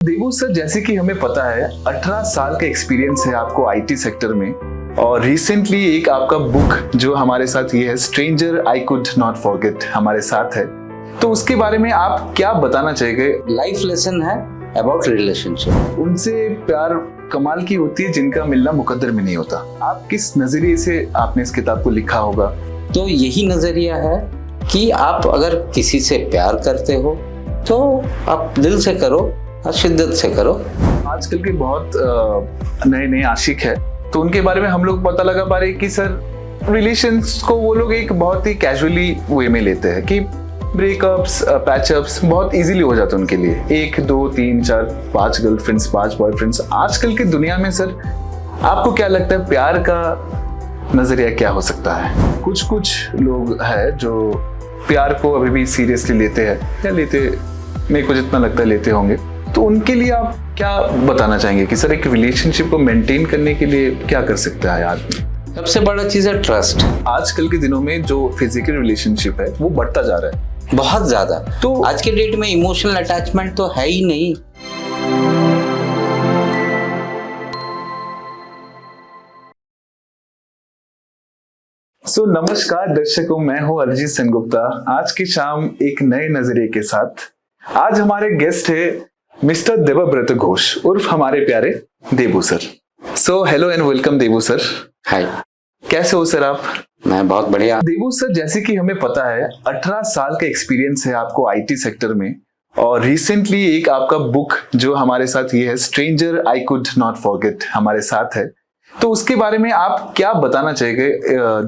देबू sir, जैसे कि हमें पता है 18 साल का एक्सपीरियंस है आपको आईटी सेक्टर में, और रिसेंटली एक आपका बुक जो हमारे साथ ये है, stranger I could not forget, हमारे साथ है। तो उसके बारे में आप क्या बताना चाहेंगे? लाइफ लेसन है अबाउट रिलेशनशिप। उनसे प्यार कमाल की होती है जिनका मिलना मुकद्दर में नहीं होता। आप किस नजरिए से आपने इस किताब को लिखा होगा? तो यही नजरिया है कि आप अगर किसी से प्यार करते हो तो आप दिल से करो और शिद्दत से करो। आजकल के बहुत नए नए आशिक है, तो उनके बारे में हम लोग पता लगा पा रहे कि सर रिलेशंस को वो लोग एक बहुत ही कैजुअली वे में लेते हैं कि ब्रेकअप्स, पैचअप्स बहुत इजीली हो जाते हैं उनके लिए। 1 2 3 4 5 गर्लफ्रेंड्स, 5 बॉयफ्रेंड्स। आजकल की दुनिया में सर आपको क्या लगता है, प्यार का नजरिया क्या हो सकता है? कुछ लोग हैं जो प्यार को अभी भी सीरियसली लेते हैं, या लेते, मेरे को जितना लगता है लेते होंगे। तो उनके लिए आप क्या बताना चाहेंगे कि सर एक रिलेशनशिप को मेंटेन करने के लिए क्या कर सकता है आदमी? सबसे बड़ा चीज है ट्रस्ट। आजकल के दिनों में जो फिजिकल रिलेशनशिप है वो बढ़ता जा रहा है बहुत ज्यादा। तो आज के डेट में इमोशनल अटैचमेंट तो है ही नहीं। नमस्कार दर्शकों, मैं हूं अरिजीत सेनगुप्ता। आज की शाम एक नए नजरिए के साथ आज हमारे गेस्ट है मिस्टर देवव्रत घोष उर्फ हमारे प्यारे Debu sir. Hello and welcome Debu sir. Hi, कैसे हो सर आप? मैं बहुत बढ़िया। देबू सर, जैसे कि हमें पता है 18 साल का एक्सपीरियंस है आपको आईटी सेक्टर में, और रिसेंटली एक आपका बुक जो हमारे साथ ये है, stranger I could not forget, हमारे साथ है। तो उसके बारे में आप क्या बताना चाहेंगे?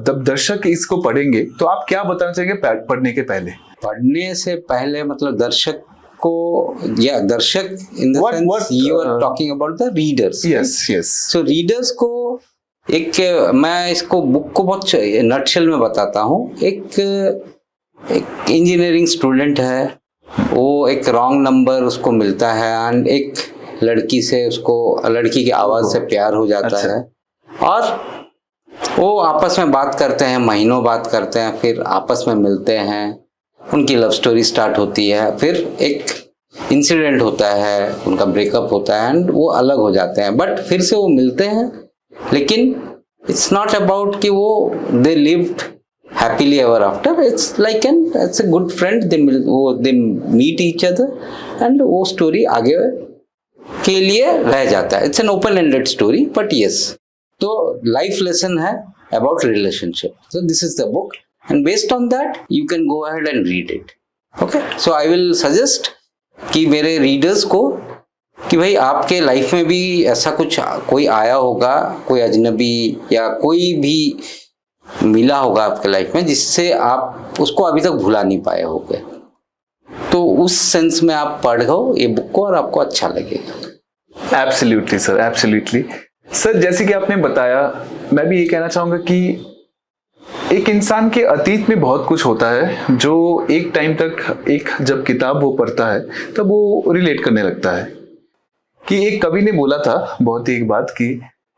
जब दर्शक इसको पढ़ेंगे तो आप क्या बताना चाहेंगे पढ़ने के पहले? पढ़ने से पहले मतलब दर्शक को, या दर्शक in the sense you are talking about the readers. Yes. So readers को एक, मैं इसको बुक को बहुत नटशेल में बताता हूँ। एक इंजीनियरिंग स्टूडेंट है, वो एक रॉन्ग नंबर उसको मिलता है एंड एक लड़की से, उसको लड़की की आवाज से प्यार हो जाता है, और वो आपस में बात करते हैं, महीनों बात करते हैं, फिर आपस में मिलते हैं, उनकी लव स्टोरी स्टार्ट होती है, फिर एक इंसिडेंट होता है, उनका ब्रेकअप होता है एंड वो अलग हो जाते हैं, बट फिर से वो मिलते हैं। लेकिन इट्स नॉट अबाउट कि वो they lived happily ever after. It's like it's a good friend, they meet each other and वो स्टोरी आगे के लिए रह जाता है। It's an open ended story, but yes, तो लाइफ लेसन है about relationship. So this is the book and based on that you can go ahead and read it. Okay, so I will suggest कि मेरे readers को कि भाई आपके life में भी ऐसा कुछ कोई आया होगा, कोई अजनबी या कोई भी मिला होगा आपके लाइफ में जिससे आप उसको अभी तक भुला नहीं पाए होगे, तो उस सेंस में आप पढ़ो ये बुक को और आपको अच्छा लगेगा। Absolutely sir, absolutely sir. जैसे कि आपने बताया, मैं भी ये कहना चाहूंगा कि एक इंसान के अतीत में बहुत कुछ होता है जो एक टाइम तक, एक जब किताब वो पढ़ता है तब वो रिलेट करने लगता है। कि एक कवि ने बोला था बहुत ही एक बात कि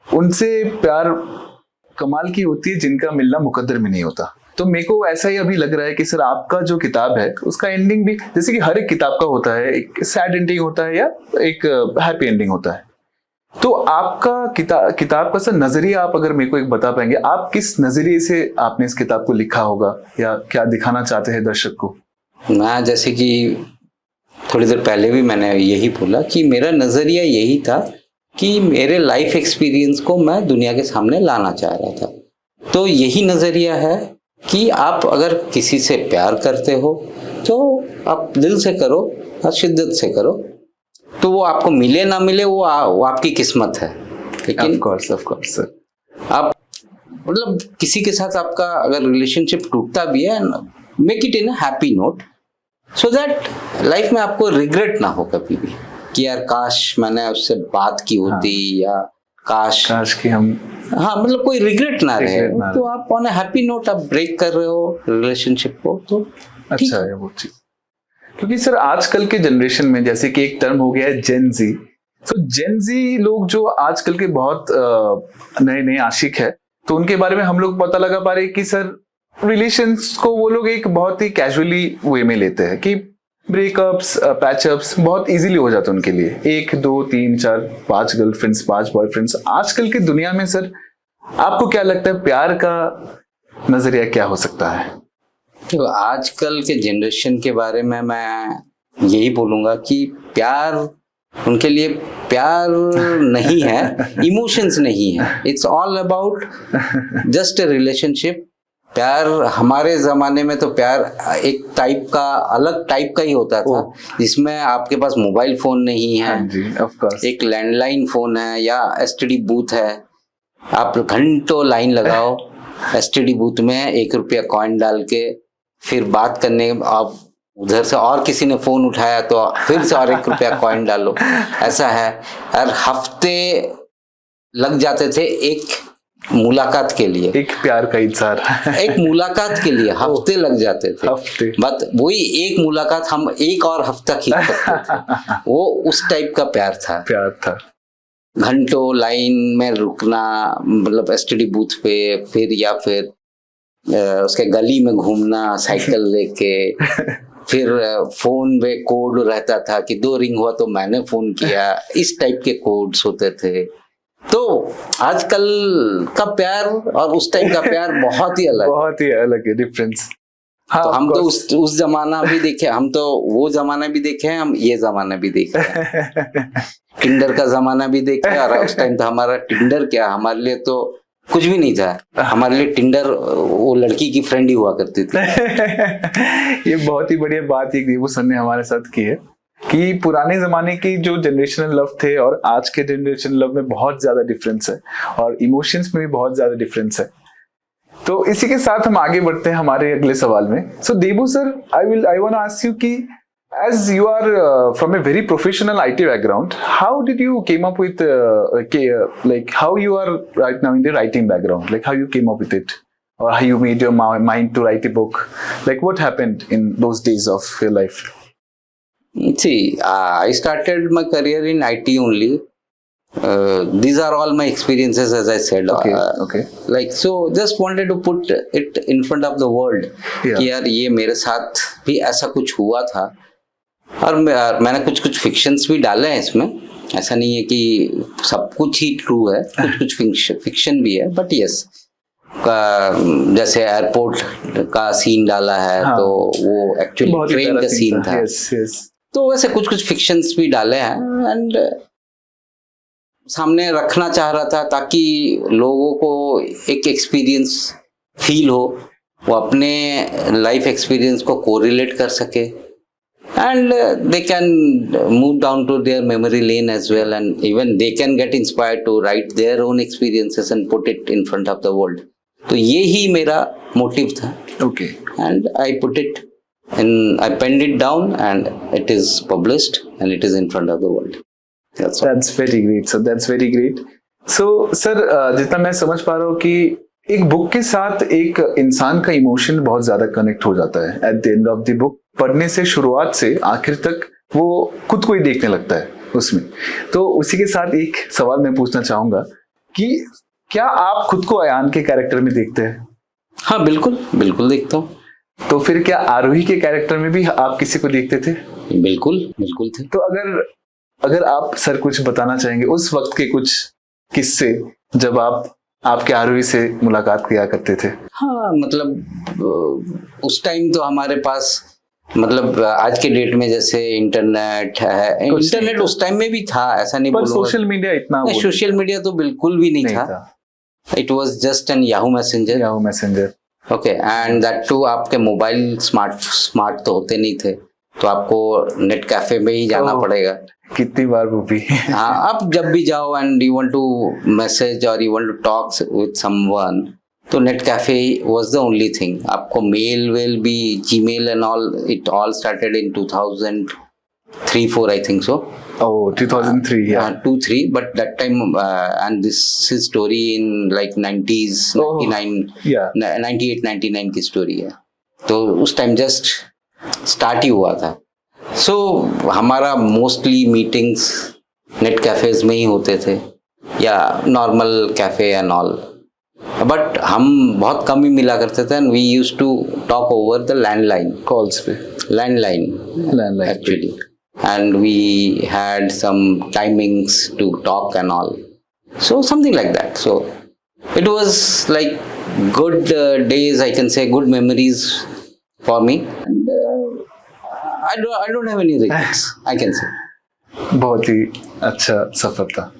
उनसे प्यार कमाल की होती है जिनका मिलना मुकद्दर में नहीं होता। तो मेरे को ऐसा ही अभी लग रहा है कि सर आपका जो किताब है उसका एंडिंग भी, जैसे कि हर एक किताब का होता है, एक सैड एंडिंग होता है या एक हैप्पी एंडिंग होता है। तो आपका किताब का सर नजरिया आप अगर मेरे को एक बता पाएंगे, आप किस नजरिए से आपने इस किताब को लिखा होगा, या क्या दिखाना चाहते हैं दर्शक को? मैं जैसे कि थोड़ी देर पहले भी मैंने यही बोला कि मेरा नजरिया यही था कि मेरे लाइफ एक्सपीरियंस को मैं दुनिया के सामने लाना चाह रहा था। तो यही नजरिया है कि आप अगर किसी से प्यार करते हो तो आप दिल से करो और शिद्दत से करो, तो वो आपको मिले ना मिले वो आपकी किस्मत है। लेकिन ऑफ कोर्स सर, आप मतलब किसी के साथ आपका अगर रिलेशनशिप टूटता भी है, make it in a happy note, so that life में आपको रिग्रेट ना हो कभी भी कि यार काश मैंने उससे बात की होती। हाँ। या काश कि हम, हाँ, मतलब कोई रिग्रेट ना रहे। तो आप ऑन अ हैप्पी नोट आप ब्रेक कर रहे हो रिलेशनशिप को, तो अच्छा है वो चीज। क्योंकि सर आजकल के जनरेशन में जैसे कि एक टर्म हो गया है जेन जी। तो जेन जी लोग जो आजकल के बहुत नए नए आशिक है, तो उनके बारे में हम लोग पता लगा पा रहे कि सर रिलेशंस को वो लोग एक बहुत ही कैजुअली वे में लेते हैं कि ब्रेकअप्स, पैचअप्स बहुत इजीली हो जाते हैं उनके लिए। 1 2 3 4 5 गर्लफ्रेंड्स, 5 बॉयफ्रेंड्स। आजकल की दुनिया में सर आपको क्या लगता है प्यार का नजरिया क्या हो सकता है? तो आजकल के जनरेशन के बारे में मैं यही बोलूंगा कि प्यार उनके लिए प्यार नहीं है, इमोशंस नहीं है। It's all about just a relationship. प्यार हमारे जमाने में तो प्यार एक टाइप का, अलग टाइप का ही होता था, जिसमें आपके पास मोबाइल फोन नहीं है। हाँ जी, ऑफ कोर्स। एक लैंडलाइन फोन है या एसटीडी बूथ है। आप घंटों लाइन लगाओ एसटीडी बूथ में, 1 रुपया कॉइन डाल के, फिर बात करने, आप उधर से और किसी ने फोन उठाया तो फिर से और 1 रुपया कॉइन डालो। ऐसा है, हर हफ्ते लग जाते थे एक मुलाकात के लिए, एक प्यार का इज़हार। एक मुलाकात के लिए हफ्ते लग जाते थे। हफ्ते, बट वही एक मुलाकात हम एक और हफ्ता खींच सकते थे। वो उस टाइप का प्यार था। प्यार था। घंटों लाइन में रुकना, मतलब एसटीडी बूथ पे, फिर या फिर उसके गली में घूमना साइकिल लेके, फिर फोन पे कोड रहता था कि 2 रिंग हुआ तो मैंने फोन किया, इस टाइप के कोड्स होते थे। तो आजकल का प्यार और उस टाइप का प्यार बहुत ही अलग है डिफरेंस। हाँ, तो हम तो उस जमाना भी देखे, हम तो वो जमाना भी देखे हैं, हम ये जमाना भी देखे हैं। टिंडर का जमाना भी देखे, और उस टाइम तो हमारा टिंडर क्या, हमारे लिए तो कुछ भी नहीं था। हमारे लिए टिंडर वो लड़की की फ्रेंड ही हुआ करती थी। ये बहुत ही बढ़िया बात एक देबू सर ने हमारे साथ की है कि पुराने जमाने की जो जनरेशनल लव थे और आज के जनरेशन लव में बहुत ज्यादा डिफरेंस है, और इमोशंस में भी बहुत ज्यादा डिफरेंस है। तो इसी के साथ हम आगे बढ़ते हैं हमारे अगले सवाल में। So Debu sir, I want to ask you कि as you are from a very professional IT background, how did you came up with like how you are right now in the writing background, like how you came up with it, or how you made your mind to write a book? Like what happened in those days of your life? See, I started my career in IT only. These are all my experiences, as I said. Okay. Like, so just wanted to put it in front of the world कि यार ये मेरे साथ भी ऐसा कुछ हुआ था। और मैंने कुछ फिक्शंस भी डाले हैं इसमें। ऐसा नहीं है कि सब कुछ ही ट्रू है, कुछ फिक्शन भी है। बट यस, जैसे एयरपोर्ट का सीन डाला है, हाँ, तो वो एक्चुअली ट्रेन का सीन था। yes. तो वैसे कुछ फिक्शंस भी डाले हैं, एंड सामने रखना चाह रहा था ताकि लोगों को एक एक्सपीरियंस फील हो, वो अपने लाइफ एक्सपीरियंस को कोरिलेट कर सके, and they can move down to their memory lane as well, and even they can get inspired to write their own experiences and put it in front of the world. तो ये ही मेरा motive था। Okay. And I put it and I penned it down, and it is published and it is in front of the world. That's very great. So that's very great. So sir, जितना मैं समझ पा रहा हूँ कि एक book के साथ एक इंसान का इमोशन बहुत ज्यादा कनेक्ट हो जाता है। At the end of the book, पढ़ने से शुरुआत से आखिर तक वो खुद को ही देखने लगता है उसमें। तो उसी के साथ एक सवाल मैं पूछना चाहूंगा कि क्या आप खुद को अयान के कैरेक्टर में देखते हैं? हाँ, बिल्कुल देखता हूँ। तो फिर क्या आरोही के कैरेक्टर में भी आप किसी को देखते थे? बिल्कुल थे। तो अगर आप सर कुछ बताना चाहेंगे उस वक्त के कुछ किस्से जब आपके आरोही से मुलाकात किया करते थे? हाँ, मतलब उस टाइम तो हमारे पास, मतलब आज के डेट में जैसे इंटरनेट है, इंटरनेट उस टाइम में भी था, ऐसा नहीं बोलूंगा। सोशल मीडिया इतना, सोशल मीडिया तो बिल्कुल भी नहीं था। It was just an Yahoo messenger. Okay, and that too आपके मोबाइल स्मार्ट तो होते नहीं थे, तो आपको नेट कैफे में ही जाना पड़ेगा। कितनी बार वो भी। हाँ, आप जब भी जाओ and you want to message और you want to talk with someone, तो net cafe was the only thing. आपको मेल वेल भी, Gmail and all, it all started in 2003-4 I think so. Oh, 2003, yeah. 2-3, but that time, and this is story in like 90s, 99, yeah, 98-99 की story है। तो उस time just start ही हुआ था। सो हमारा mostly meetings net cafes में ही होते थे, या normal cafe and all, but हम बहुत कम ही मिला करते थे। And we used to talk over the landline calls पे। landline actually, and we had some timings to talk and all, so something like that. So it was like good days, I can say, good memories for me, and I don't have any regrets, I can say. बहुत ही अच्छा सफर था।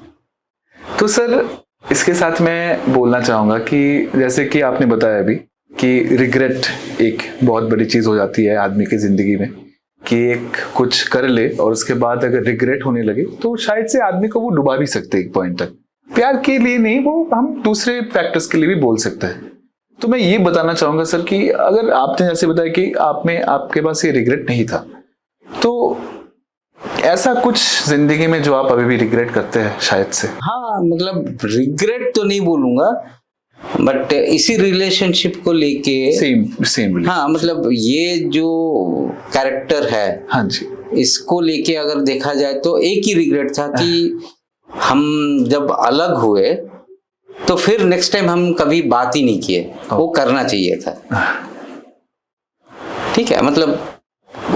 तो sir इसके साथ मैं बोलना चाहूँगा कि जैसे कि आपने बताया अभी कि रिग्रेट एक बहुत बड़ी चीज़ हो जाती है आदमी की ज़िंदगी में, कि एक कुछ कर ले और उसके बाद अगर रिग्रेट होने लगे तो शायद से आदमी को वो डुबा भी सकते हैं एक पॉइंट तक। प्यार के लिए नहीं, वो हम दूसरे फैक्टर्स के लिए भी बोल सकते हैं। तो मैं ये बताना चाहूँगा सर कि अगर आपने जैसे बताया कि आपके पास ये रिग्रेट नहीं था, तो ऐसा कुछ जिंदगी में जो आप अभी भी रिग्रेट करते हैं शायद से? हाँ, मतलब रिग्रेट तो नहीं बोलूंगा, बट इसी रिलेशनशिप को लेके सेम हाँ, मतलब ये जो कैरेक्टर है, हाँ जी, इसको लेके अगर देखा जाए तो एक ही रिग्रेट था कि हम जब अलग हुए तो फिर नेक्स्ट टाइम हम कभी बात ही नहीं किए, वो करना चाहिए था। ठीक है, मतलब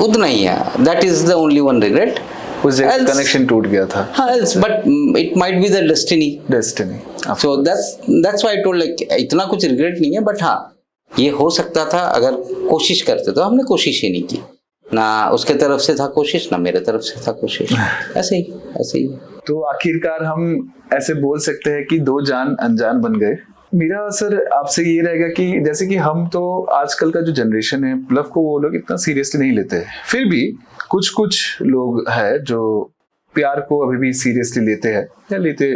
उतना ही है, that is the only one regret. उस जगह कनेक्शन टूट गया था। हाँ, but it might be the destiny. So that's why I told, like इतना कुछ रिग्रेट नहीं है, बट हाँ ये हो सकता था अगर कोशिश करते, तो हमने कोशिश ही नहीं की, ना उसके तरफ से था कोशिश, ना मेरे तरफ से था कोशिश, ऐसे ही। तो आखिरकार हम ऐसे बोल सकते हैं कि दो जान अनजान बन गए। मेरा सर आपसे ये रहेगा कि जैसे कि हम तो आजकल का जो जनरेशन है, लव को वो लोग इतना सीरियसली नहीं लेते हैं, फिर भी कुछ लोग हैं जो प्यार को अभी भी सीरियसली लेते हैं, या लेते,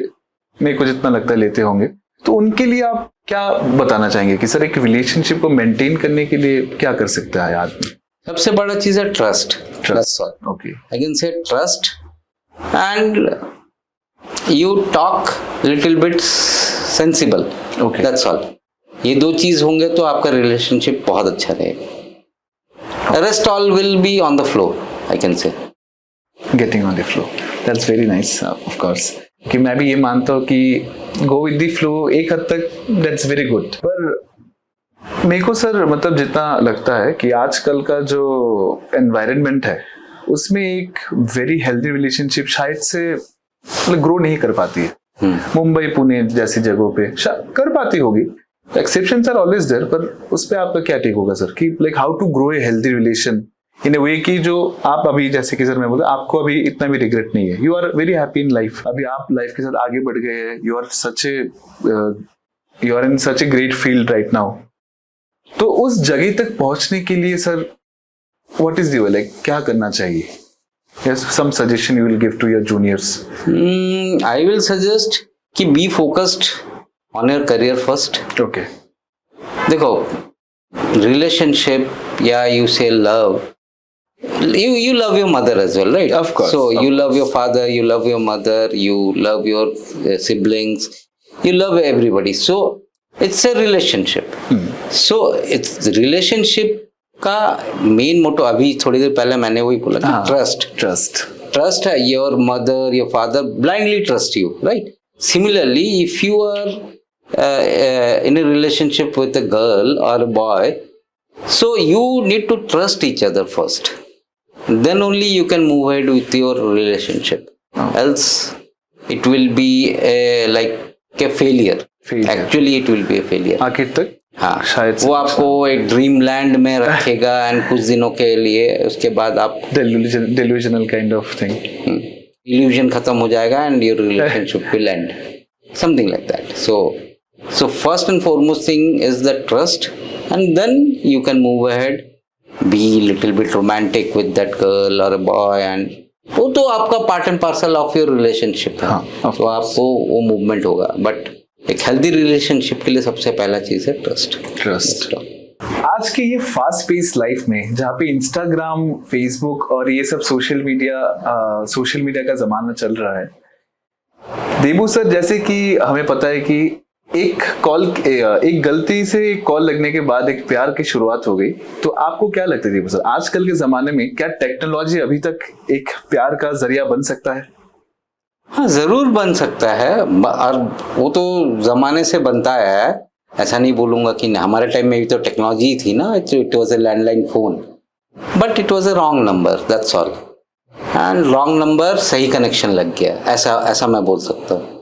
मेरे को जितना लगता है लेते होंगे। तो उनके लिए आप क्या बताना चाहेंगे कि सर एक रिलेशनशिप को मेंटेन करने के लिए क्या कर सकता है आदमी? सबसे बड़ा चीज है trust. Okay, I can say trust, and you talk little bit sensible, that's all. ये दो चीज होंगे तो आपका रिलेशनशिप बहुत अच्छा रहेगा। Rest all will be on the flow, I can say. Getting on the flow, that's very nice of course. कि मैं भी ये मानता हूँ कि गो विद द फ्लो एक हद तक, दैट्स वेरी गुड। पर मेरे को सर मतलब जितना लगता है कि आजकल का जो एनवायरनमेंट है उसमें एक वेरी हेल्दी रिलेशनशिप शायद से ग्रो नहीं कर पाती है। मुंबई पुणे जैसी जगहों पे कर पाती होगी, एक्सेप्शंस आर ऑलवेज देयर, पर उस पे आपका क्या टेक होगा सर कि like how to grow a healthy relation in a way कि जो आप अभी जैसे कि सर मैं बोला आपको अभी इतना भी रिग्रेट नहीं है, you are very happy in life, अभी आप लाइफ के साथ आगे बढ़ गए हैं, you are in such a great field right now. तो उस जगह तक पहुंचने के लिए sir what is the way, like क्या करना चाहिए? Yes, some suggestion you will give to your juniors. I will suggest कि be focused on your career first. Okay. देखो, relationship या you say love, you love your mother as well, right? Of course. So you love your father, you love your mother, you love your siblings, you love everybody. So it's a relationship. So it's the relationship का main motto, अभी थोड़ी देर पहले मैंने वही बोला, trust है। Your mother, your father blindly trust you, right? Similarly if you are in a relationship with a girl और a boy, so you need to trust each other first, then only you can move ahead with your relationship, else it will be like a failure. Actually it will be a failure आखिर तक। हाँ, शायद वो आपको एक dream land में रखेगा and कुछ दिनों के लिए, उसके बाद आप delusional kind of thing, illusion खत्म हो जाएगा and your relationship will end, something like that. So first and foremost thing is the trust, and then you can move ahead, be little bit romantic with that girl और a boy, and वो तो आपका part and parcel of your relationship है, तो आपको वो movement होगा। But एक हेल्दी रिलेशनशिप के लिए सबसे पहला चीज है ट्रस्ट। आज की ये फास्ट पेस लाइफ में जहाँ पे इंस्टाग्राम, फेसबुक और ये सब सोशल मीडिया का जमाना चल रहा है, देबू सर जैसे कि हमें पता है कि एक गलती से एक कॉल लगने के बाद एक प्यार की शुरुआत हो गई, तो आपको क्या लगता है देबू सर, आजकल के जमाने में क्या टेक्नोलॉजी अभी तक एक प्यार का जरिया बन सकता है? हाँ, जरूर बन सकता है, और वो तो जमाने से बनता है, ऐसा नहीं बोलूंगा कि हमारे टाइम में भी तो टेक्नोलॉजी थी ना, it was a landline phone, but it was a wrong number, that's all. And wrong number, सही कनेक्शन लग गया, ऐसा मैं बोल सकता हूँ।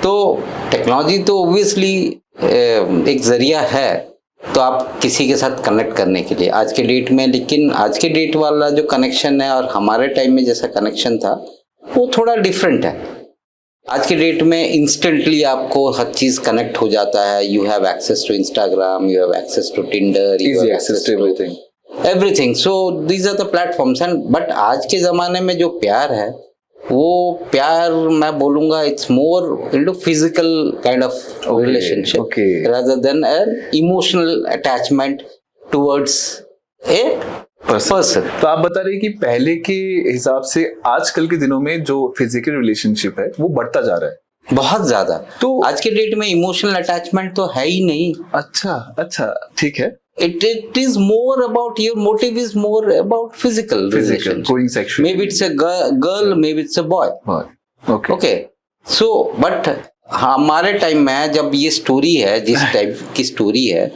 तो टेक्नोलॉजी तो ऑब्वियसली एक जरिया है, तो आप किसी के साथ कनेक्ट करने के लिए आज के डेट में, लेकिन आज के डेट वाला जो कनेक्शन है और हमारे टाइम में जैसा कनेक्शन था वो थोड़ा डिफरेंट है। आज के डेट में इंस्टेंटली आपको हर चीज कनेक्ट हो जाता है। You have access to Instagram, you have access to Tinder, you have access to everything. So these are the platforms. And but आज के जमाने में जो प्यार है, वो प्यार मैं बोलूंगा it's more into physical kind of relationship rather than an emotional attachment towards a person. तो आप बता रहे हैं कि पहले के हिसाब से आजकल के दिनों में जो फिजिकल रिलेशनशिप है वो बढ़ता जा रहा है बहुत ज्यादा। तो आज के डेट में इमोशनल अटैचमेंट तो है ही नहीं। अच्छा, ठीक है। It is more about, your motive is more about physical relationship. Going sexual. Maybe it's a girl, maybe it's a boy. Okay. So, but हमारे टाइम में जब ये स्टोरी है, जिस टाइप की स्टोरी है,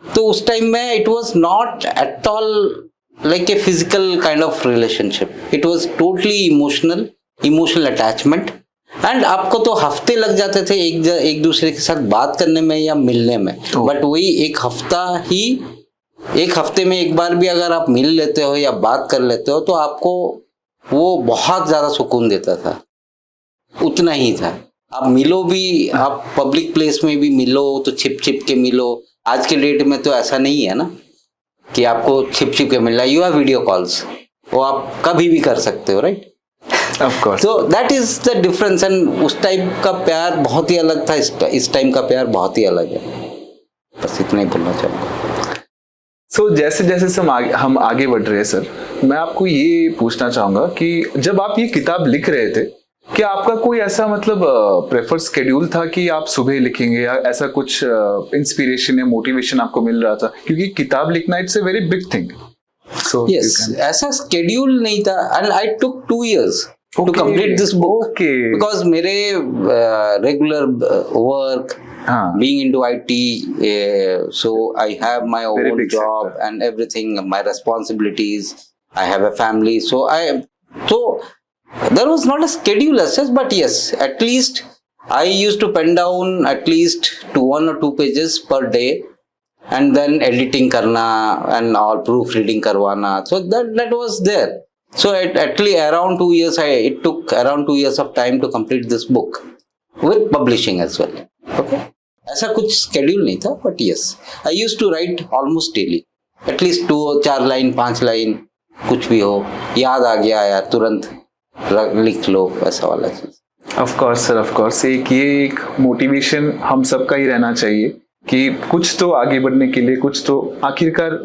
तो उस टाइम में it was not at all like a physical kind of relationship. It was totally emotional attachment. And आपको तो हफ्ते लग जाते थे एक दूसरे के साथ बात करने में या मिलने में, बट वही एक हफ्ते में एक बार भी अगर आप मिल लेते हो या बात कर लेते हो तो आपको वो बहुत ज्यादा सुकून देता था। उतना ही था। आप मिलो भी, आप पब्लिक प्लेस में भी मिलो तो छिप के मिलो। आज के डेट में तो ऐसा नहीं है ना कि आपको छिप के मिलना। यू हैव वीडियो कॉल्स, वो आप कभी भी कर सकते हो, right? Of course. So that is the difference। and उस टाइम का प्यार बहुत ही अलग था, इस टाइम का प्यार बहुत ही अलग है। बस इतना ही बोलना चाहूँगा। So जैसे जैसे हम आगे बढ़ रहे हैं सर, मैं आपको ये पूछना चाहूंगा कि जब आप ये किताब लिख रहे थे, क्या आपका कोई ऐसा मतलब प्रेफर स्केड्यूल था कि आप सुबह लिखेंगे, या ऐसा कुछ इंस्पिरेशन या मोटिवेशन आपको मिल रहा था? क्योंकि किताब लिखना it's a very big thing. So yes, ऐसा स्केड्यूल नहीं था। and I took 2 years to complete this book because मेरे regular work, being into IT, so I have my own job and everything, my responsibilities, I have a family, so there was not a schedule as such, but yes, at least I used to pen down at least 1 or 2 pages per day, and then editing karna and all proofreading karwana, so that was there. So at least around 2 years, it took around 2 years of time to complete this book with publishing as well. Okay, ऐसा कुछ schedule नहीं था, but yes, I used to write almost daily, at least 2-4 line 5 line, कुछ भी हो, याद आ गया यार तुरंत लिख लो, ऐसा वाला चीज। Of course sir, of course, एक मोटिवेशन हम सबका ही रहना चाहिए कि कुछ तो आगे बढ़ने के लिए, कुछ तो आखिरकार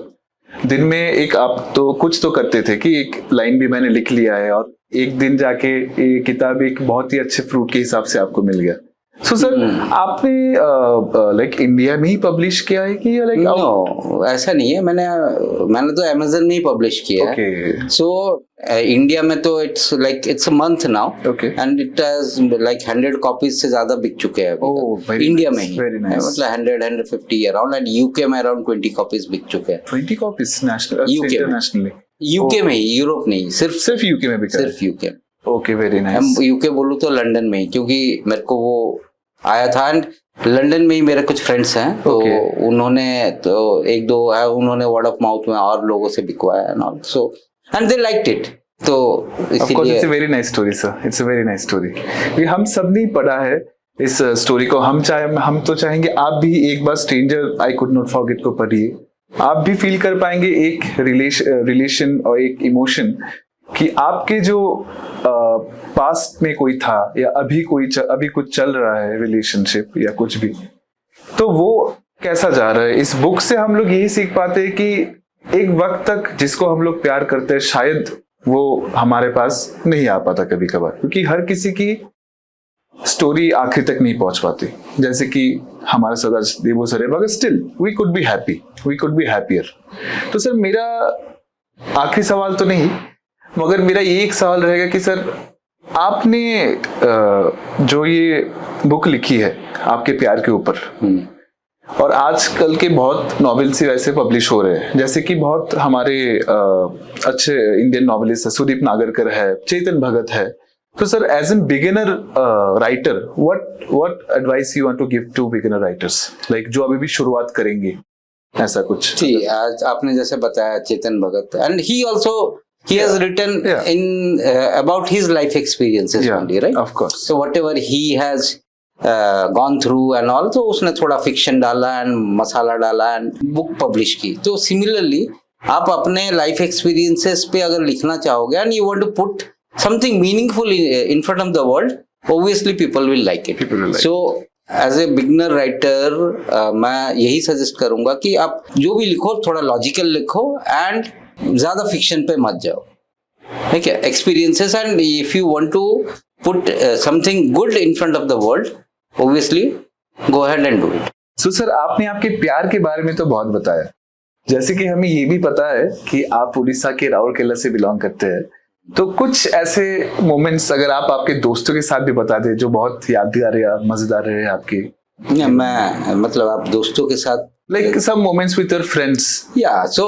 दिन में एक आप तो कुछ तो करते थे कि एक लाइन भी मैंने लिख लिया है, और एक दिन जाके ये किताब एक बहुत ही अच्छे फ्रूट के हिसाब से आपको मिल गया। सो सर, आपने लाइक इंडिया में ही पब्लिश किया है कि लाइक? नो, ऐसा नहीं है। मैंने तो अमेज़न में ही पब्लिश किया है। सो इंडिया में तो it's a month now, and it has like 100 copies से ज्यादा बिक चुके हैं इंडिया में ही, मतलब 100-150 अराउंड, एंड यूके में अराउंड 20 कॉपीज बिक चुके हैं। 20 कॉपीज नेशनल, इंटरनेशनली? यूके में ही, यूरोप नहीं, सिर्फ यूके में बिका? सिर्फ UK. Okay, very nice. UK बोलूँ तो लंदन में ही, क्योंकि मेरे को वो आया था, एंड लंदन में ही मेरे कुछ फ्रेंड्स हैं, तो उन्होंने तो एक दो है, उन्होंने वर्ड ऑफ माउथ में और लोगों से बिकवाया and all, so and they liked it. तो इसीलिए it's a very nice story sir, it's a very nice story. ये हम सब ने पढ़ा है इस स्टोरी को। हम तो चाहेंगे आप भी एक बार stranger I could not forget को पढ़िए, आप भी फील कर पाएंगे एक रिलेशन और एक इमोशन कि आपके जो पास्ट में कोई था या अभी कुछ चल रहा है रिलेशनशिप या कुछ भी, तो वो कैसा जा रहा है। इस बुक से हम लोग यही सीख पाते हैं कि एक वक्त तक जिसको हम लोग प्यार करते हैं शायद वो हमारे पास नहीं आ पाता कभी कभार, क्योंकि हर किसी की स्टोरी आखिर तक नहीं पहुंच पाती, जैसे कि हमारा सरदार देवो सर है, मगर still we could be happy, we could be happier. तो सर मेरा आखिरी सवाल तो नहीं, मगर मेरा ये एक सवाल रहेगा कि सर आपने जो ये बुक लिखी है आपके प्यार के ऊपर, और आजकल के बहुत नॉवेल्स ही वैसे पब्लिश हो रहे हैं, जैसे कि बहुत हमारे अच्छे इंडियन नॉवेलिस्ट है, सुदीप नागरकर है, चेतन भगत है। तो sir as an beginner writer what advice you want to give to beginner writers, like जो अभी भी शुरुआत करेंगे, ऐसा कुछ? जी, आज आपने जैसे बताया Chetan Bhagat, and he also he has written in about his life experiences only, right? Of course. So whatever he has gone through and all, तो उसने थोड़ा fiction डाला and मसाला डाला and book publish की। तो similarly आप अपने life experiences पे अगर लिखना चाहोगे and you want to put something meaningful in front of the world, obviously people will like it. People will like so as a beginner writer मैं यही सजेस्ट करूंगा कि आप जो भी लिखो थोड़ा लॉजिकल लिखो एंड ज्यादा फिक्शन पे मत जाओ, ठीक है? Experiences, and if you want to put something good in front of the world, obviously go ahead and do it. So sir आपने आपके प्यार के बारे में तो बहुत बताया, जैसे कि हमें ये भी पता है कि आप उड़ीसा के राउरकेला से बिलोंग करते हैं, तो कुछ ऐसे मोमेंट्स अगर आप आपके दोस्तों के साथ भी बता दें जो बहुत यादगार या मजेदार रहे आपके। मैं मतलब आप दोस्तों के साथ, like some moments with your friends. या सो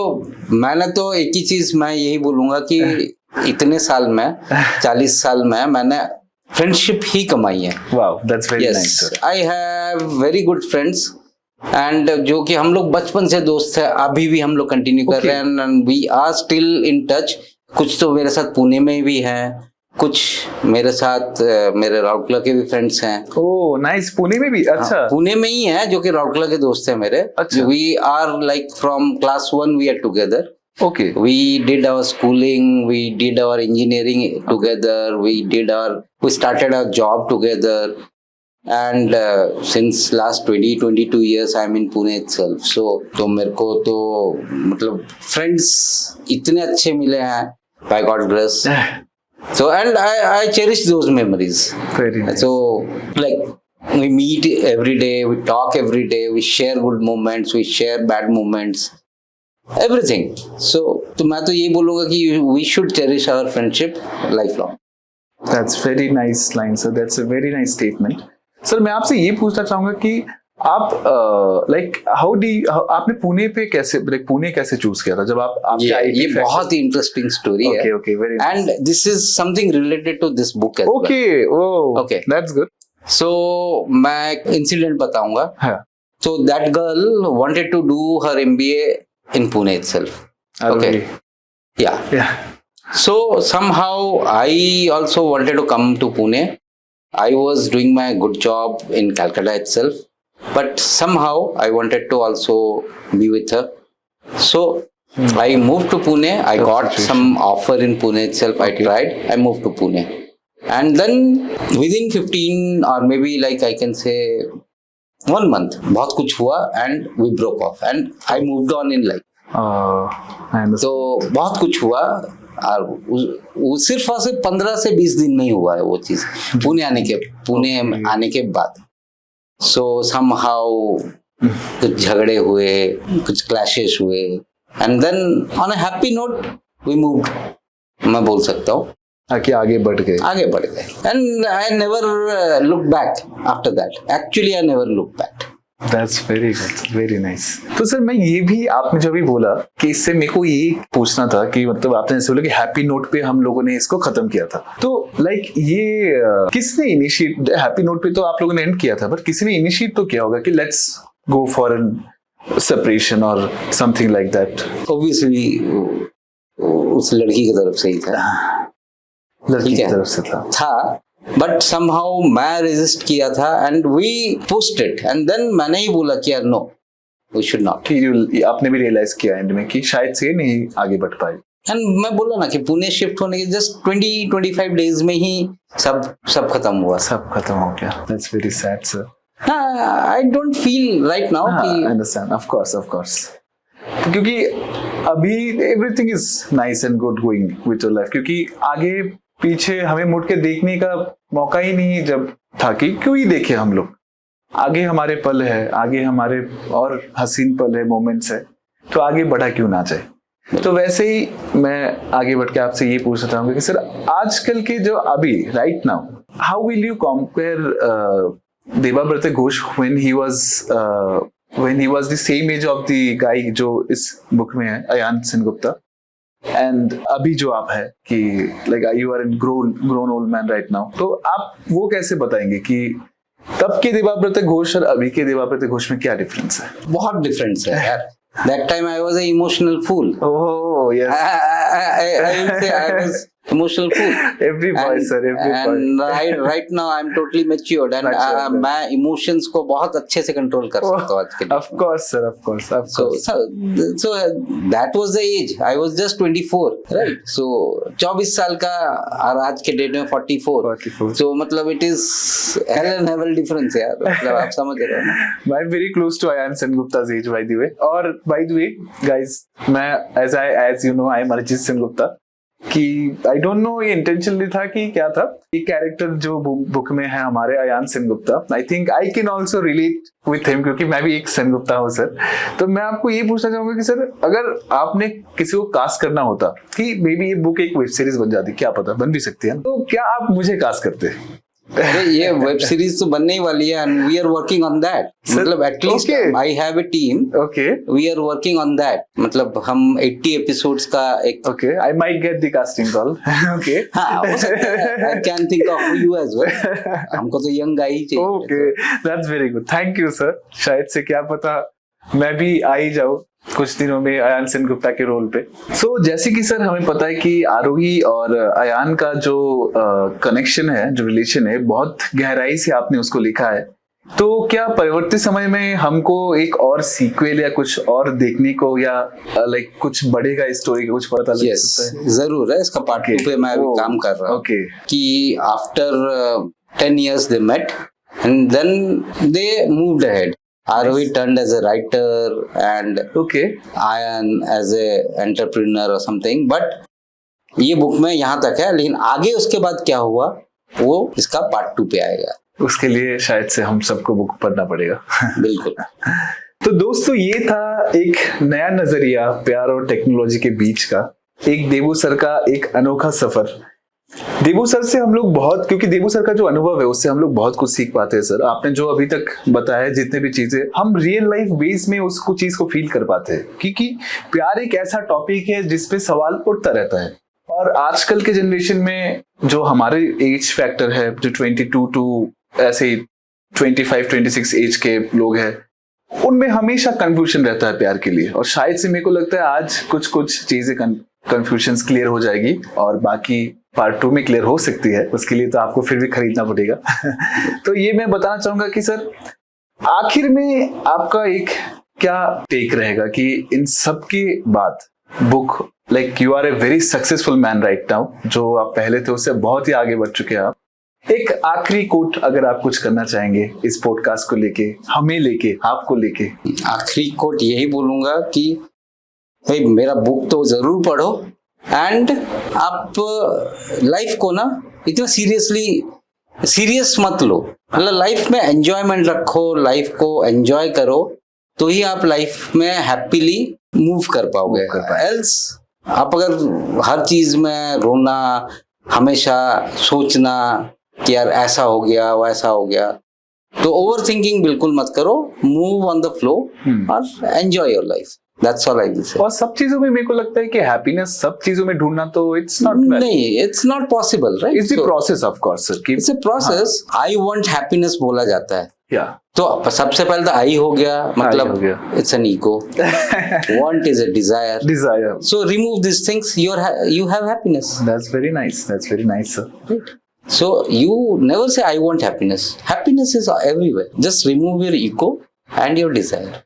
मैंने तो एक ही चीज मैं यही बोलूंगा कि इतने साल में 40 साल में मैंने फ्रेंडशिप ही कमाई है। Wow, that's very nice sir. I have very good friends and जो कि हम लोग बचपन से दोस्त है, अभी भी हम लोग कंटिन्यू कर रहे हैं and we are still in touch. कुछ तो मेरे साथ पुणे में भी हैं, कुछ मेरे साथ मेरे राउरकेला के भी फ्रेंड्स हैं। ओह नाइस, पुणे में भी? अच्छा, पुणे में ही है जो कि राउरकेला के दोस्त हैं मेरे। अच्छा। We are like from class 1 we are together. Okay. We did our schooling, we did our engineering together, we started our job together, and since last 20-22 years I am in Pune itself. तो मेरे को तो मतलब friends इतने अच्छे मिले हैं by God's grace. So and I cherish those memories. Very nice. So like we meet every day, we talk every day, we share good moments, we share bad moments. Everything. So तो मैं तो ये बोलूँगा कि we should cherish our friendship lifelong. That's very nice line, sir. That's a very nice statement. Sir मैं आपसे ये पूछना चाहूँगा कि आप like आपने पुणे पे कैसे, like पुणे कैसे चूज किया था जब आप ये बहुत ही इंटरेस्टिंग स्टोरी है। Okay, okay, very nice. And this is something related to this book as well. Okay, oh, okay, that's good. So मैं एक इंसिडेंट बताऊंगा। हाँ. So that girl wanted to do her MBA in Pune itself. Okay. Yeah. So somehow I also wanted to come to Pune. I was doing my good job in Calcutta itself, but somehow I wanted to also be with her. So I moved to Pune. I got some offer in Pune itself. I tried. I moved to Pune, and then within 15 or maybe like I can say 1 month, बहुत कुछ हुआ and we broke off and I moved on in life. तो बहुत कुछ हुआ और वो सिर्फ 15 से 20 दिन में ही हुआ है वो चीज, पुणे आने के बाद। So somehow कुछ झगड़े हुए, कुछ क्लैशेस हुए and then on a happy note we moved, मैं बोल सकता हूँ कि आगे बढ़ गए and I never looked back after that. Actually I never looked back. That's very good, very nice. तो सर मैं ये भी, आपने जो भी बोला कि इससे मेरे को ये पूछना था कि मतलब आपने ऐसे बोला कि हैप्पी नोट पे हम लोगों ने इसको खत्म किया था, तो लाइक ये किसने इनिशिएट, हैप्पी नोट पे तो आप लोगों ने एंड किया था, पर किसी ने इनिशिएट तो किया होगा कि let's go for an separation और समथिंग लाइक दैट? Obviously उस लड़की की तरफ से ही था, लड़की की तरफ से था, बट समहाउ मैं रेजिस्ट किया था and we pushed it and then मैंने ही बोला कि यार नो वी शुड नॉट। आपने भी रियलाइज किया एंड में कि शायद से नहीं आगे बढ़ पाए, एंड मैं बोला ना कि पुणे शिफ्ट होने के जस्ट 20-25 डेज में ही सब खत्म हुआ, सब खत्म हो गया। That's very sad sir. I don't feel right now कि अंडरस्टैंड, ऑफ कोर्स क्योंकि अभी everything is nice and good going with your life, क्योंकि आगे पीछे हमें मुड़ के देखने का मौका ही नहीं जब था कि क्यों ही देखे हम लोग, आगे हमारे पल है, आगे हमारे और हसीन पल है, मोमेंट्स है, तो आगे बढ़ा क्यों ना जाए। तो वैसे ही मैं आगे बढ़ के आपसे ये पूछना चाहूंगा कि सर आजकल के जो अभी right now, how will you compare Debabrata Ghosh when he was when he was the same age of the guy जो इस बुक में है, अयान सेनगुप्ता, एंड अभी जो आप है कि like you are grown old man right now, तो आप वो कैसे बताएंगे कि तब के देवाव्रत घोष और अभी के देवाव्रत घोष में क्या डिफरेंस है? बहुत डिफरेंस है यार. That time I was an emotional fool. Oh yes. I will say I was emotional fool. Every boy, And- sir, every boy. And right now I'm totally matured and Matured. मैं emotions को बहुत अच्छे से control कर सकता हूँ आज के Of course, sir, of course, of course. So that was the age. I was just 24, right? So 24 साल का और आज के डेट में 44. 44. So मतलब it is hell and heaven difference यार. मतलब आप समझ रहे हो ना? I'm very close to Ayan Sengupta's age, by the way. और by the way, guys, मैं as you know, I am Arjit Sengupta. कि आई डोंट नो ये इंटेंशनली था कि क्या था, ये कैरेक्टर जो बुक में है हमारे Ayan Sengupta, I think I can also relate with him क्योंकि मैं भी एक सेनगुप्ता हूँ सर. तो मैं आपको ये पूछना चाहूंगा कि सर अगर आपने किसी को कास्ट करना होता कि मे बी ये बुक एक वेब सीरीज बन जाती, क्या पता बन भी सकती है, तो क्या आप मुझे कास्ट करते? अरे ये वेब सीरीज तो बनने ही वाली है and we are working on that. मतलब at least I have a team. Okay we are working on that. मतलब हम 80 एपिसोड्स का एक okay I might get the casting call. Okay हाँ हो सकता है. I can think of you as well. हमको तो यंग गाय ही चाहिए. Okay that's very good, thank you sir. शायद से क्या पता मैं भी आ ही जाऊं कुछ दिनों में अयान सेनगुप्ता के रोल पे. सो जैसे कि सर हमें पता है कि आरोही और अयान का जो कनेक्शन है, जो रिलेशन है, बहुत गहराई से आपने उसको लिखा है. तो क्या परिवर्तित समय में हमको एक और सीक्वल या कुछ और देखने को या लाइक कुछ बढ़ेगा इस स्टोरी का, कुछ पता लग सकता है? जरूर है. इसका पार्ट 2 पे मैं अभी काम कर रहा हूँ. ओके कि after 10 years they met and then they moved ahead. Arohi turned as a writer and okay Ayan as a entrepreneur or something. But ये बुक में यहाँ तक है, लेकिन आगे उसके बाद क्या हुआ वो इसका पार्ट 2 पे आएगा. उसके लिए शायद से हम सबको बुक पढ़ना पड़ेगा. बिल्कुल. तो दोस्तों ये था एक नया नजरिया प्यार और टेक्नोलॉजी के बीच का, एक देबू सर का एक अनोखा सफर. देबू सर से हम लोग बहुत, क्योंकि देबू सर का जो अनुभव है उससे हम लोग बहुत कुछ सीख पाते हैं. सर आपने जो अभी तक बताया जितने भी चीजें, हम रियल लाइफ बेस में उसको चीज को फील कर पाते हैं, क्योंकि प्यार एक ऐसा टॉपिक है जिसपे सवाल उठता रहता है. और आजकल के जनरेशन में जो हमारे एज फैक्टर है, जो 22 टू ऐसे 25-26 एज के लोग हैं, उनमें हमेशा कंफ्यूजन रहता है प्यार के लिए. और शायद से मेरे को लगता है आज कुछ चीजें कंफ्यूजन्स क्लियर हो जाएगी और बाकी पार्ट 2 में क्लियर हो सकती है. उसके लिए तो आपको फिर भी खरीदना पड़ेगा. तो ये मैं बताना चाहूंगा कि सर आखिर में आपका एक क्या टेक रहेगा कि इन सब के बाद book, like you are a very successful man right now, जो आप पहले थे उससे बहुत ही आगे बढ़ चुके हैं आप. एक आखिरी कोट अगर आप कुछ करना चाहेंगे इस पॉडकास्ट को लेके, हमें लेके, आपको लेके. आखिरी कोट यही बोलूंगा कि भाई मेरा बुक तो जरूर पढ़ो एंड आप लाइफ को ना इतना सीरियस मत लो. मतलब लाइफ में एंजॉयमेंट रखो, लाइफ को एंजॉय करो, तो ही आप लाइफ में हैप्पीली मूव कर पाओगे. एल्स आप अगर हर चीज में रोना, हमेशा सोचना कि यार ऐसा हो गया वैसा हो गया, तो ओवर थिंकिंग बिल्कुल मत करो. मूव ऑन द फ्लो और enjoy your life. That's all I will say. और सब चीजों में मेरे को लगता है कि हैप्पीनेस सब चीजों में ढूंढना तो इट्स नॉट, नहीं, it's not possible, right? It's the process of course sir. It's a process. I want happiness बोला जाता है. या तो सबसे पहले तो I हो गया, मतलब हो गया. it's an ego. Want is a desire. Desire. So remove these things, you have happiness. That's very nice sir. Right? So you never say I want happiness. Happiness is everywhere. Just remove your ego and your desire.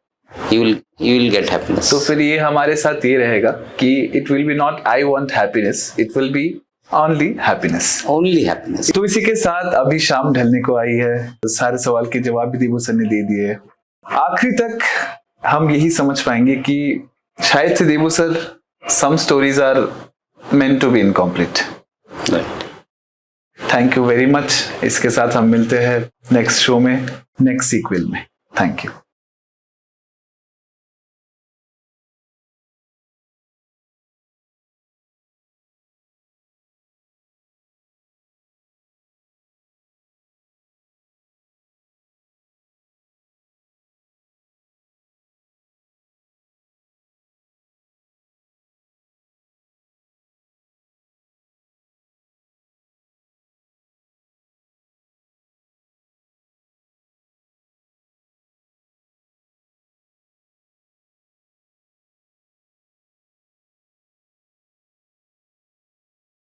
You will get happiness. तो फिर ये हमारे साथ ये रहेगा कि it will B not I want happiness, it will B only happiness. Only happiness. तो इसी के साथ अभी शाम ढलने को आई है. सारे सवाल के जवाब भी देबू सर ने दे दिए. आखिरी तक हम यही समझ पाएंगे कि शायद से Debu sir, some stories are meant to be incomplete. Thank you very much. इसके साथ हम मिलते हैं नेक्स्ट शो में, नेक्स्ट सीक्वल में. Thank you.